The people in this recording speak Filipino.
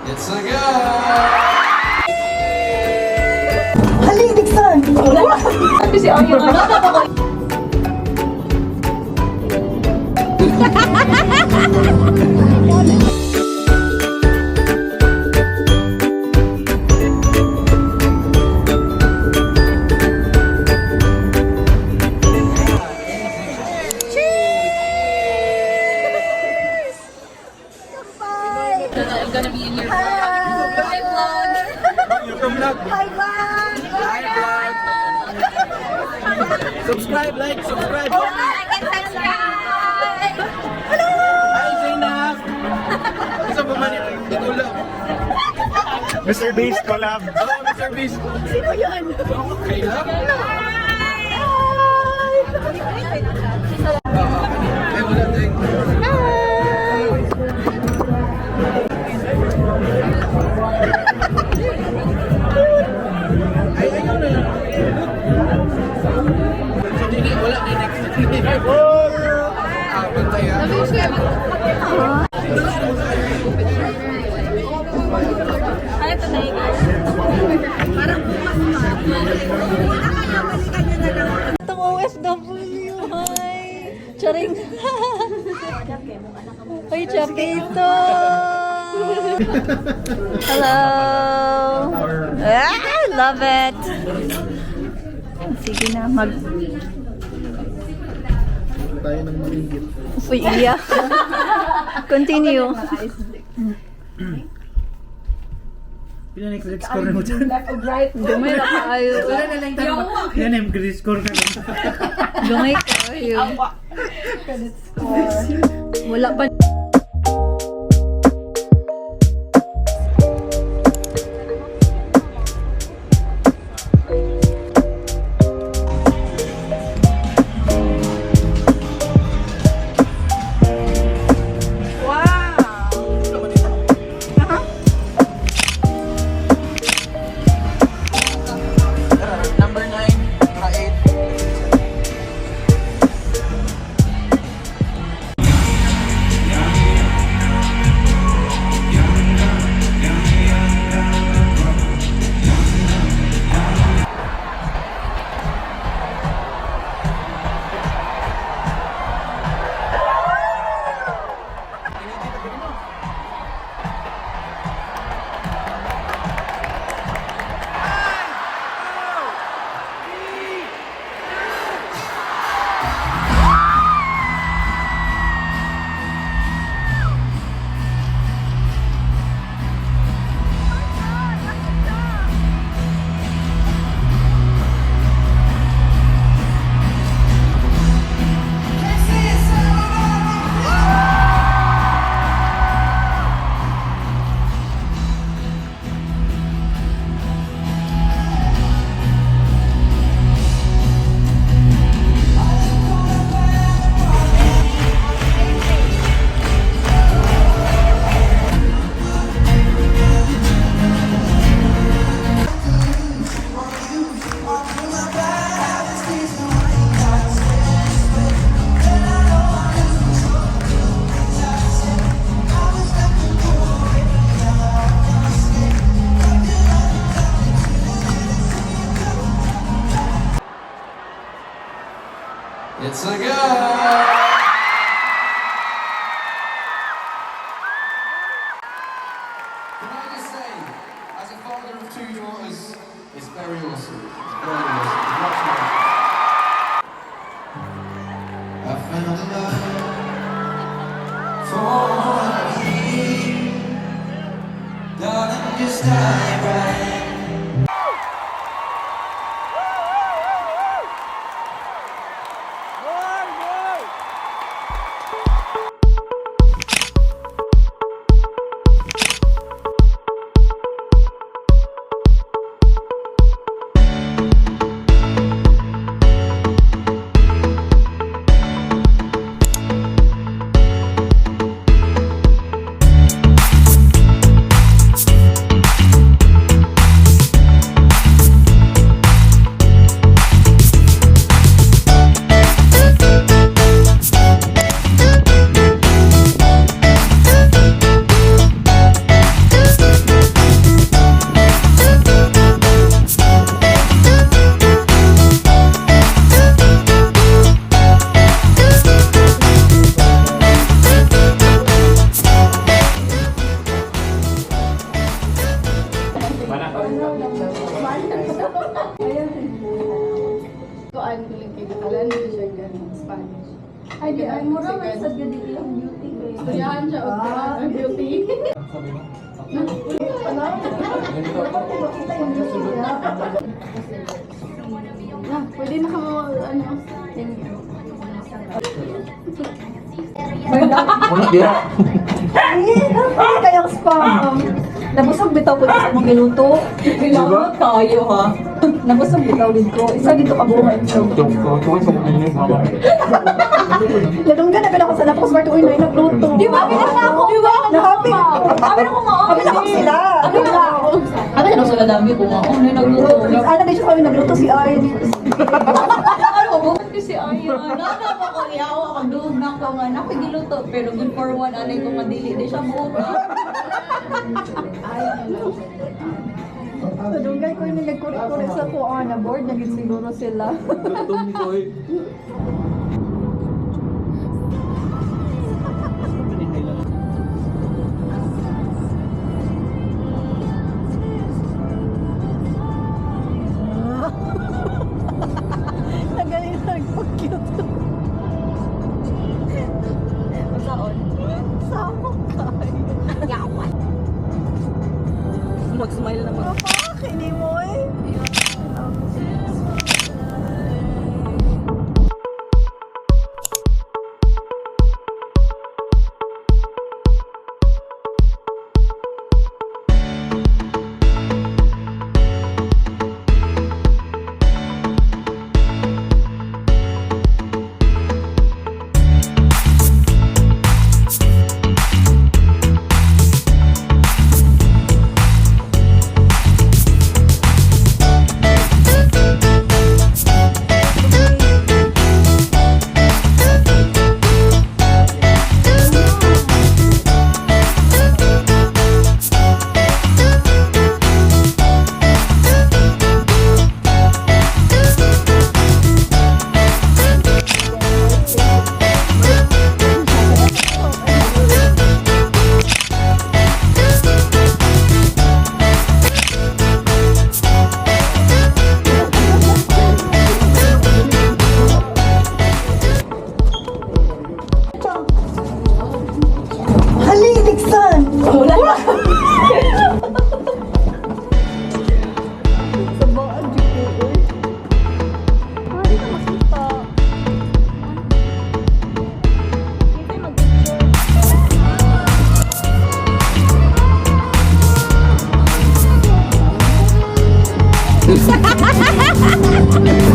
It's a go! Halilig saan? Kasi ang yung ano. I'm gonna be in your vlog. Hi vlog. Hi, vlog! Hi, vlog! Subscribe, like, subscribe! Like and subscribe. Hi, Zainab! Isa pa man yun? Ito lang. Mr. Beast collab. Oh, Mr. Beast! Sino yan? Okay lang? Ay, wala tayong... Ay, ayaw na. So, dili, wala na next. Bantay ah. Ay, ito na yun. Parang bukas pa. Itong OFW. Hi. Charing. Ay, Chapito. Hello. Ah, love it. Sige na, Tayo ng maringgit. Uy, iya. Continue. Pinanik-credit score na mo dyan. Dumay na kayo. Yan yung credit score ka lang. Dumay kayo. Wala pa. Number 9, naka 8. It's a go! Can I just say, as a father of 2 daughters, it's very awesome. It's very awesome. Much fun. I found a love for me. Darling, just dive right. Ay, mura man sa gadi yung beauty eh. Yan siya, ang beauty. Sabi mo? Kita yung beauty niya. Na, pwede na ka mo, ano, Wala dia. Ay, kayang spam. Nabusog bitaw ko sa mong giluto. Bilangot tayo ha. Nabusog bitaw din ko. Isa dito ka buhay. Tuwan sa mga niyo mama. Ladunggan na ko sa napos Marto uy na nagluto. Di ba? Happy na ako. Di ba? Happy. Happy na ko mo. Happy na ko sila. Happy na ako. ano na sila dami ko nga, ano yung nagluto. Ano din siya kami nagluto si Ay. Ano, bukod ko si Aya, nana pa ko yawa, magduhog na ko nga, nakoy giluto, pero good for one, anay ko madili, di siya buka. Ladunggan ko yung nagkuri-kuri sa kuha na board. Naging siguro sila. Gutom ko eh. Nagaling nagpag-cute. Saan? Sama ka. Yawan. Mag-smile naman. Papa, kini mo eh. Dixon! Wala na. Sa baan, Jiko, eh. Pwede ka makita. Hindi mag-picture. Ha ha ha ha!